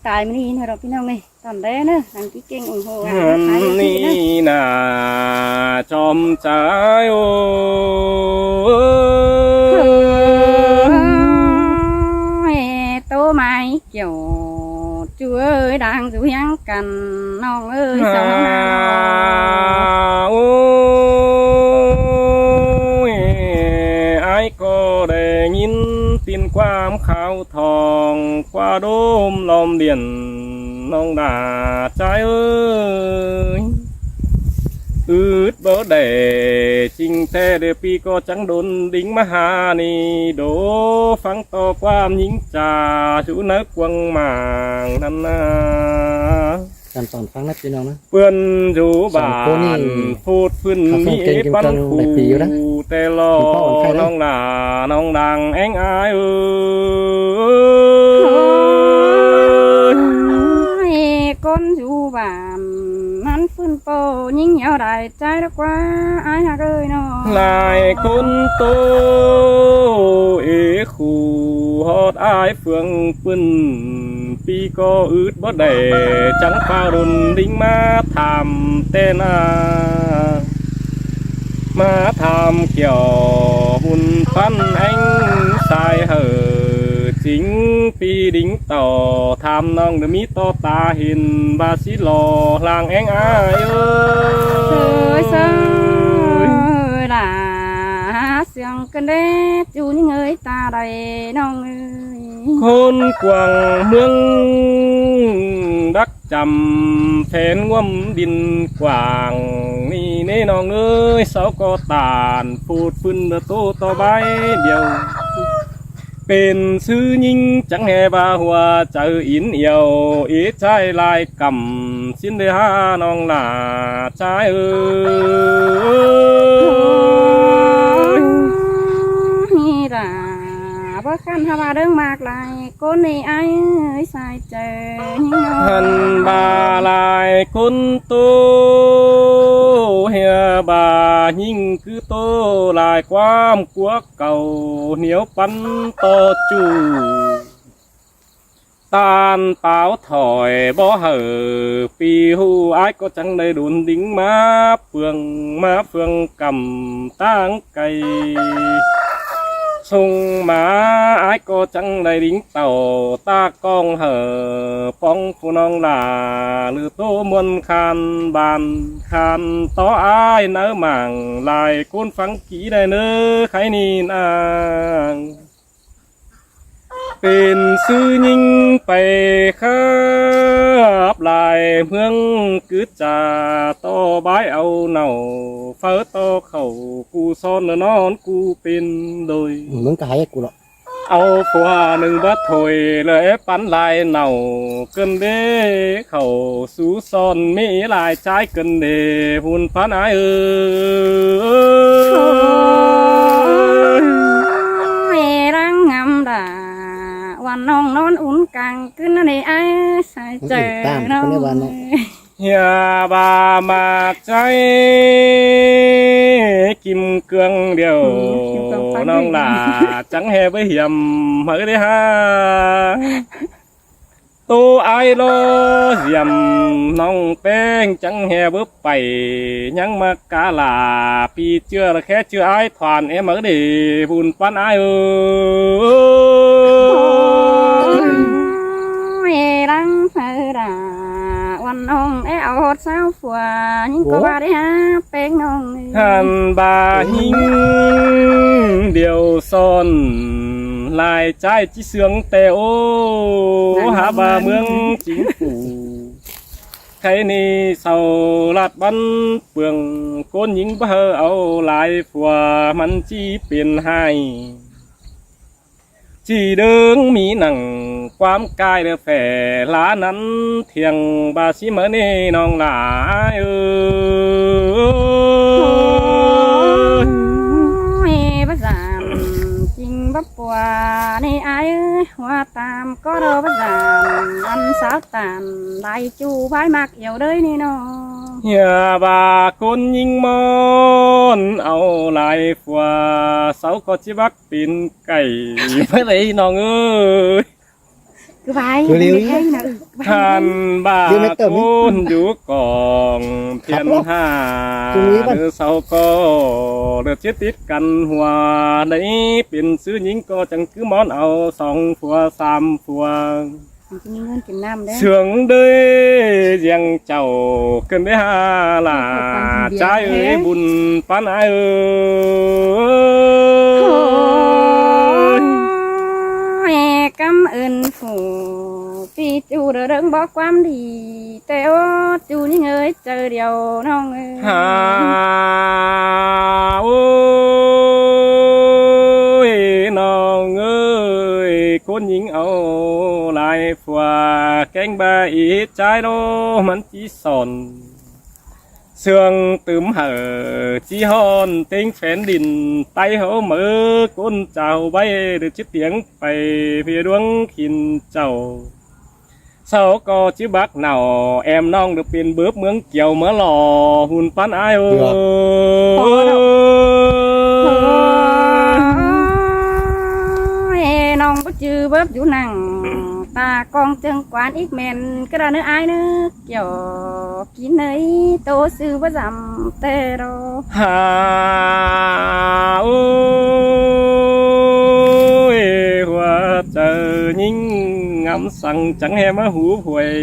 ตายมันนี่นะเราพี่น้องนี่ตอนแรกเนอะทางที่เก่งองค์โหนี่น่าจอมใจโอ้โตไม้เกี่ยวchú ơi đang dù hiang cần non ơi sao nó ôi ai có để nhìn tin qua khao thòng qua đốm lom điền non đà trái ơi ướt bỡ để chinh thế để pi có trắng đồn đính mà hà ni đố phăng to qua nhính trà chú nấc quăng màngนั่นนะการสอนฟังนะพี่น้องนะเพื่อนจูบานพูดพื้นมีปันคูแต่รอน้องหนาน้องดังแองอายcon chú bànมันฟื้นโปยิ่งเหนียวได้ใจรักว่าอายหักเอ้ยน้อลายคนโตเอคู่ฮอดอายเฟืองปืนปีก็อืดบ่ได้จังเฝ้ารุนดิ้งมาทำเต้นามาทำเกี่ยวหุ่นพันแองสายเหอจริงปีดิ้งต่อทำน้องเดมีต่อตาเห็นบาสิหล่อลางแองอายเอ้ยเอ้ยล่ะเสียงกันเด้จูนี่เงยตาใดน้องเอ้ยคนกวางเมืองดักจำแผนง่วมดินกวางนี่เน่น้องเอ้ยเสาก็ตานพูดฟื้นโตต่อใบเดียวเป็นซื้อยิงจังแห่บาหัวเจออินเอียวอีใจลายกำสิ้นเดือน้องหลาใจเอ้ยนี่ล่ะบ่คันหาว่าเรื่องมากลายคนนี่ไอ้ใส่เจหันบาลายคนโตเฮียบายิ่งคือโตลายความกลัวเก่าเหนียวปันต่อจูตานเปล่าถอยบ่เหอปีหูอ้ายก็จังได้ดุนดิ้งมาเฟืองกำตั้งไก่ส่งมาอ้ายก็จังได้ดิ้งเต่าตากองเหอป้องผู้น้องลาหรือโตมวนบานต่ออ้ายเนื้อหมั่งลายก้นฟังกี่ได้เนื้อใครนี่นางเป็นซื้อยิงไปครับลายเมืองกึดจ่าต่อบายเอาเน่าเฝ้าต่อเข่ากูซ้อนนอนกูเป็นโดยมึงก็ให้กูหรอกเอาผัวหนึ่งบัดถอยเลยปันลายเน่าเกินเด้เข่าสู้ซ้อนมีลายใจเกินเด้หุ่นพันไอรังงำด่าวันน้องนอนอุ่นกังขึ้นในไอ้ใส่เจอน้องเฮียบามาใจกิมเกลืองเดียวน้องหลาจังแห่ไปเหี่ยมเหมือนได้ฮะตัวไอโลเหี่ยมน้องแป้งจังแห่บึบไปยังมากาลาปีเชื่อแค่เชื่อไอถอนเหมือนได้บุญปันไอรังเสือวันน้องเอาเสาฝัวยิ่งก็ว่าได้ฮะเป็นน้องหันบาหิงเดียวซ้อนลายใจจีเสืองแต่โอหาบาเมืองจิงปูใครนี่เสาลาดบันเปลืองก้นยิงเบอเอาลายฝัวมันจีเปลี่ยนให้จีเดิงมีหนังความกายเดือแฝลานั้นเทียงบาชิเมนี่น้องหลาภาษาจริงบับปัวในไอ้หัวตามก็เดาภาษาอันสาวตามได้จูไว้มากเอี่ยวเลยนี่น้องเฮียบาคนยิงมอนเอาลายฝัวเสาก็จิบักปีนไก่ไม่เลยน้องเอ้ย cứ vai Cứ liêu cái ý. nào ท่านบา เดี๋ยวไม่เติมนี่ คุณอยู่กองเพียน ครับ หา ตรงนี้ป่ะ หรือเสาก็เดือดชิดติดกันหัวในเป็นซื้อหญิงก็จังคือมอนเอาสองผัวสามผัว chỉ ngân kiếm nam đấy เชื่องเด้ยังเจ้าเกินได้หาล่ะใจเอ้ยบุญปานไอายเอ้ย Ôi, cảm ơn phụ vì chú đã đừng bỏ quam đi teo chú những người chờ điều nong หาโอ้ยน้องเอ้ยคนหญิงเอาหลายฝัวแกงบาอีใจโดมันจีสอนเสื่องตืมเหอจีฮอนเต็งแฟนดินไตเหอมือก้นเจ้าใบหรือชิดเตียงไปเพียดวงขินเจ้า sao có chứ bác nào em non được tiền bước mướn kiều mở lò hùn pan ai ơi nong có chữ bớp vũ nằng ta con chân quán ít men cái đó nữa ai nữa kiểu kín ấy tô sư bất giảm tê đâu hà ôi hoa chờ nhìn ngắm sang chẳng hề mà hú huệ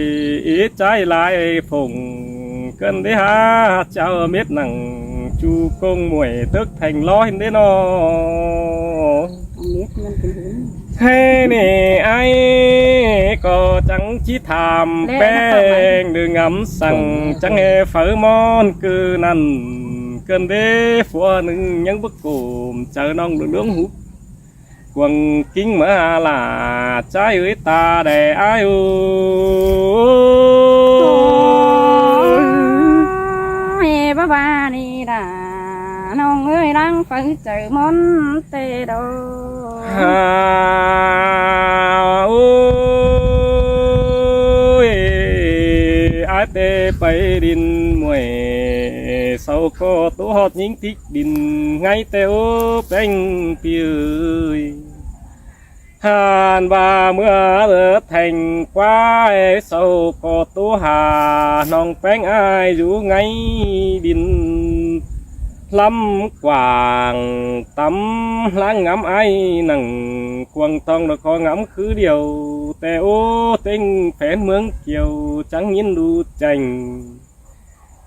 ít trái lại phùng cơn đấy ha chào miết nằng chu công muội tức thành lo hình đấy nó không biết ngân kiếm hướng thế nè ai có chẳng chỉ thàm Lẽ bèn đừng ngắm sang chẳng hề phở món cứ nằn cơn đế phua nưng những bức cùm chờ non đường nướng hút quần kính mở là trái ơi ta để ai ơi ba ba đi đà nong ơi đang phải chờ món tê đâu hà ôi ai tê bay đình muội sau có tố hót những tích đình ngay tê ô bánh piơi hàn và mưa lỡ thành quá sau có tố hà nong bánh ai rủ ngay đình lắm quàng tắm lãng ngắm ai nằng quăng tông được có ngắm cứ điều tè ô tinh phén mướn kiều trắng nhìn đu chành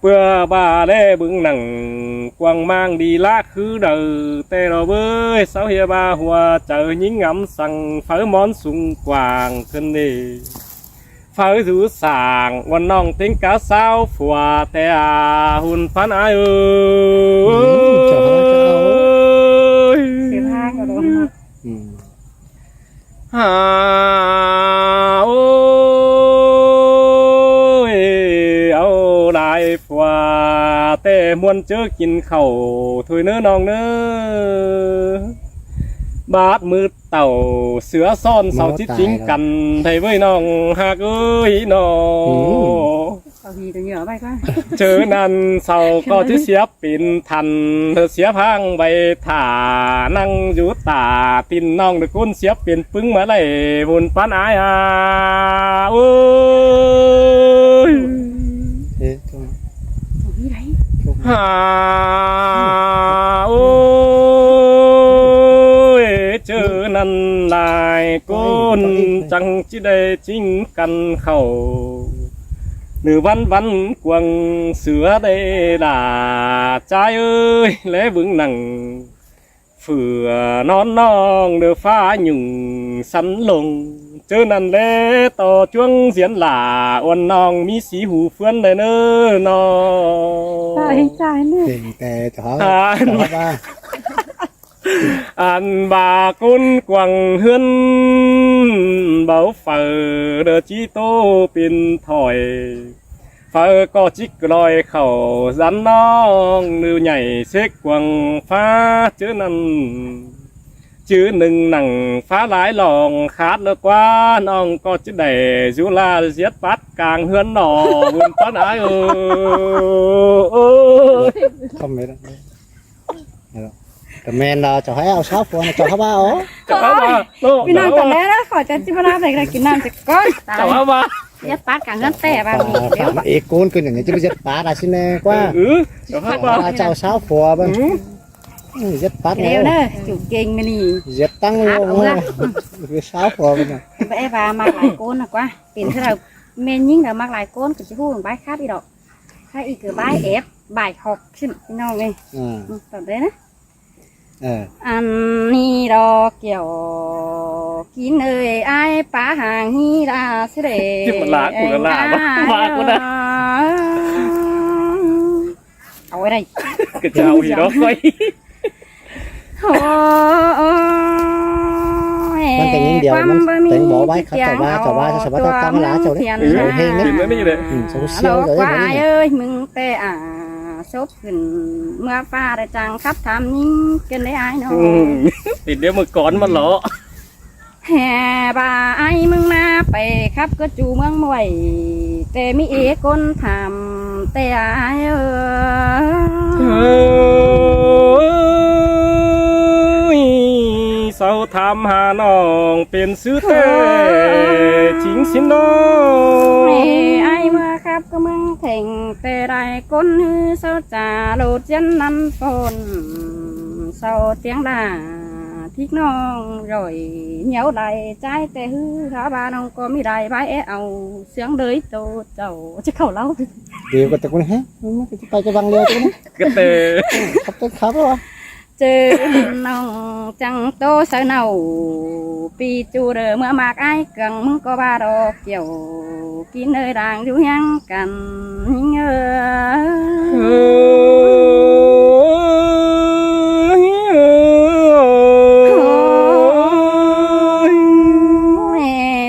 bữa bà đê bưng nằng quăng mang đi lá khứ đầu tè đồ bơi sáu hiệp ba hòa chờ nhính ngắm sang phở món sung quàng thân đi phở rú sàngวันน้องติ้งกาสาวฝัวแต่หุ่นพันอายเอ้ย Xếp hai rồi đó hà ôiเอาได้ฝัวแต่มวนเจอกินข้าวถ้วยเนื้อน้องเนื้อบาดมือเต่าเสือซ่อนเสาชิดจริงกันไทยเว้ยน้องหากเอ้ยน้อง Sao gì tôi nhớ bài quá เจอนั่นเสาก็ที่เสียปินทันเธอเสียพังใบถ่านั่งอยู่ตาตินน้องตะกุนเสียเป็นปึ้งมาเลยบุญปันอายโอ้ย thế thôi Sao gì đấy ฮ่าโอ้ยเจอนั่นลายก้นจังจิได้จริงกันเข้าหรือวันกวางเสือได้ด่าใจเอ้ยและบึงหนังเฝือนอนน้องเดือฟ้าหยุ่งสันลงเจอนั่นแลต่อจ้วงเสียนหล่าวันน้องมีสีหูเฟื่อนเลยเน้อน้อง Trời trời nữa tiền tè chó À, chó ba อันบากุนกวางเฮือนเบาเฝอเดอจีโตเป็นถอยเฝอก็จิกลอยเข่าสันน้องนือใหญ่เช็กกวางฟ้าเจอนั่นชื่อหนึ่งหนังฟ้าหลายหลองขาดเลิกว่าน้องก็จะได้จุลาเสียดปัดกลางเฮือนหนอบุญป้าหนายเออ không biết đâu แต่แม่นเราจะให้เอาเช้าฝนจะเข้าบ้าอ๋อ เจ้าว่าโล พี่น้องก่อนแล้วนะขอจะจิบราไปกินน้ำสักก้อนตาย เจ้าว่า ยัดปาดกันนั่นแต่บางทีเดี๋ยว มาเอกโกนขึ้นอย่างนี้จะไปยัดปาดสิแน่กว่า เจ้าว่า เจ้าเช้าฝนบ้างยัดปาด เดี๋ยวเด้อจุกเก่งมานี่ ยัดตั้งลงคือเช้าฝนมัน ไปไอ้บามากหลายโกนนะกว่าเป็นเท่าเราเมนยิ่งเดี๋ยวมากหลายโกนก็จะพูดใบคาดอีดอกถ้าอีกคือใบเอฟใบหอกขึ้นพี่น้องเลยต่อเลยนะอันนี้ดอกเกี่ยวกินเอ้ยไอ้ป้าห่างฮีดาเสด็จ ที่มันลากูละลาบ้ากูนะ เอาไว้ได้ ก็จะเอาอีกเนาะไป โอ้ย มันแต่ยิ่งเดียวมันแต่งบอกไว้ครับแต่ว่าจะสบายต้องตั้งร้านเจ้าเนี่ยเจ้าเฮง ถึง เนี่ย แล้วนี่เลย โซเชีย โล ล ก เลย ว่า นี่ เอ้ยมึงแต่ซบขึ้นเมื่อฟ้าได้จังครับทำยิ่งกันได้อายเนาะ ติดเดี๋ยวมือก่อนมันเหรอ แห่บ่าไอ้มึงมาไปครับก็จูเมืองมวยแต่มีเอกคนทำแต่อายเศร้าทำหาน้องเป็นซื้อแต่ชิงสิน้อ แม่ ง ไอ้เมื่อครับก็เมืองเถ่งแต่ได้คนฮือเศร้าจ่าโลดยันนั้นฝนเศร้าเตียงด่าที่น้องร่อยเหนียวไหลใจแต่ฮือขาบาน้องก็ไม่ได้ใบเอาเสียงเดยโตเจ้าจะเข้าเล่า เดี๋ยวก็ตะกุนฮะไปจะบังเรียวตัวนี้ กระเตอ ขับต้นขับวะ เจอน้องจังโตเสาเนาปีจูเดอเมื่อมากไอ้เกังมึงก็บาดอกเกี่ยวกินเอยด่างอยู่ยังกัน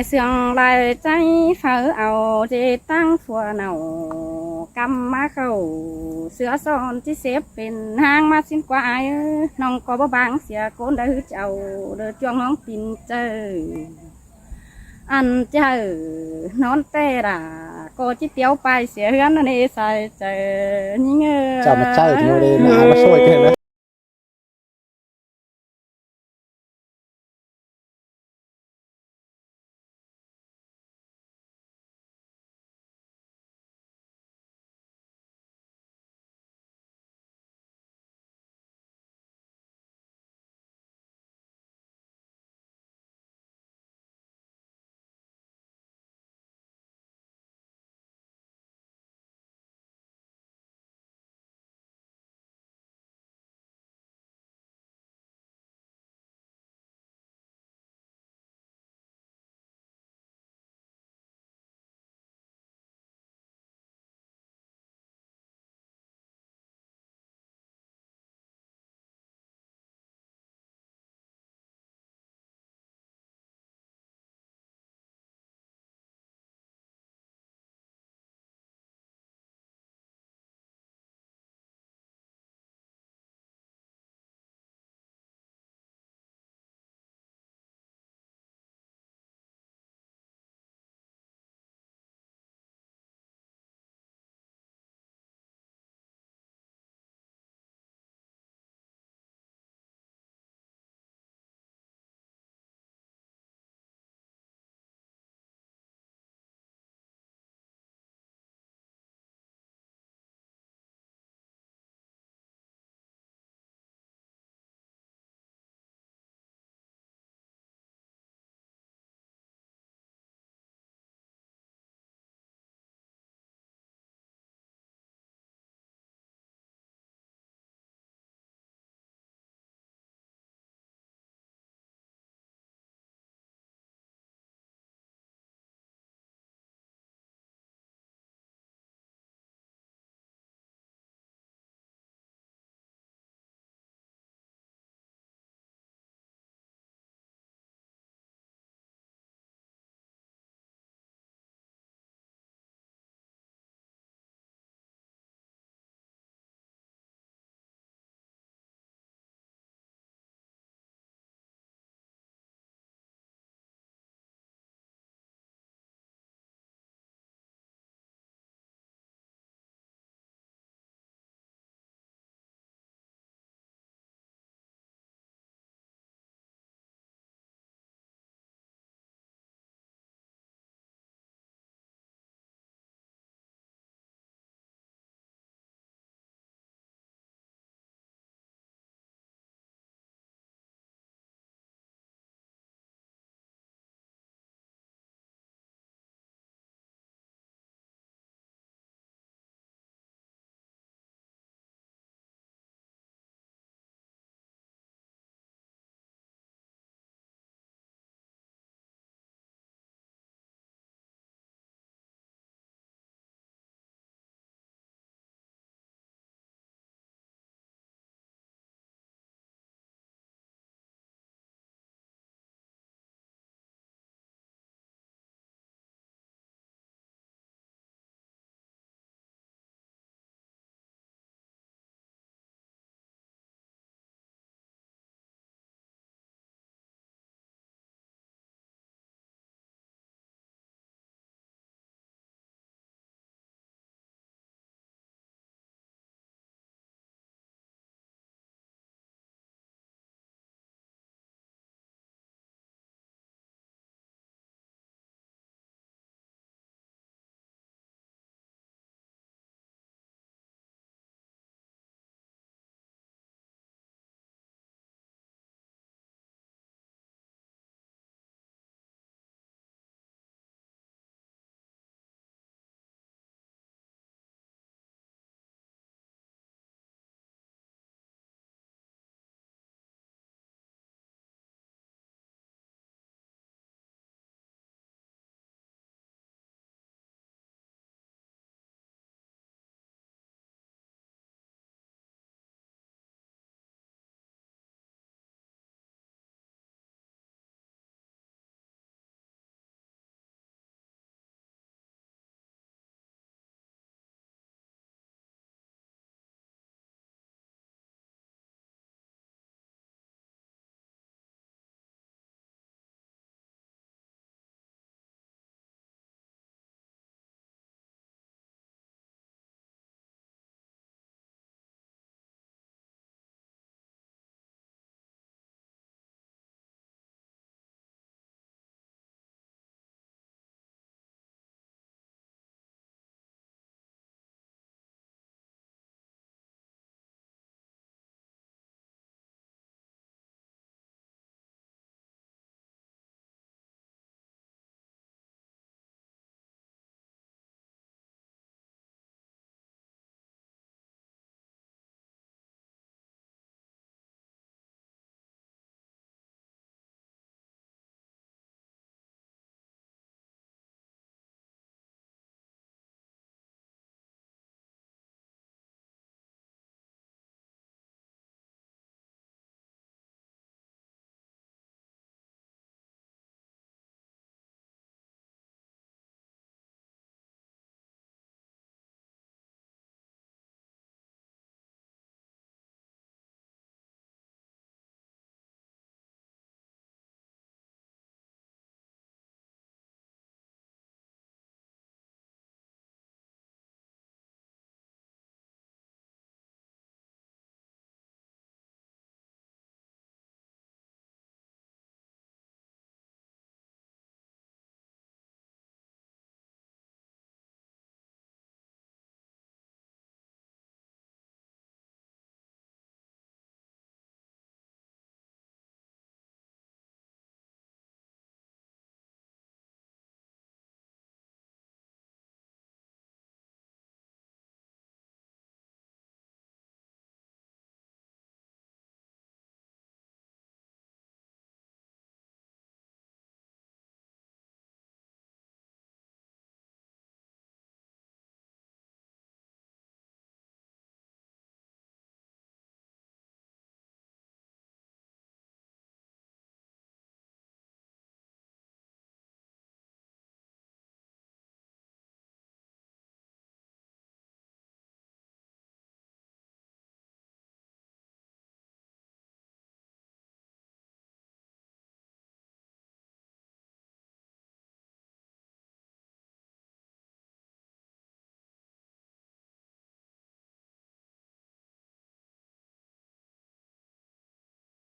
เสียงลายใจเฝ้าเอาเจตั้งฝัวเนากำมาเข้าเสือซ้อนที่เสพเป็นหางมาสิ้นกว่าไอ้น้องก็บ่บางเสียโกนได้เจ้าเดือดจวงน้องปินเจออันเจอนอนเตระก็จิเตียวไปเสียเฮือนนั่นเองใส่เจอนี่เง จะมาใช่ที่เราเลยมาช่วยกันนะ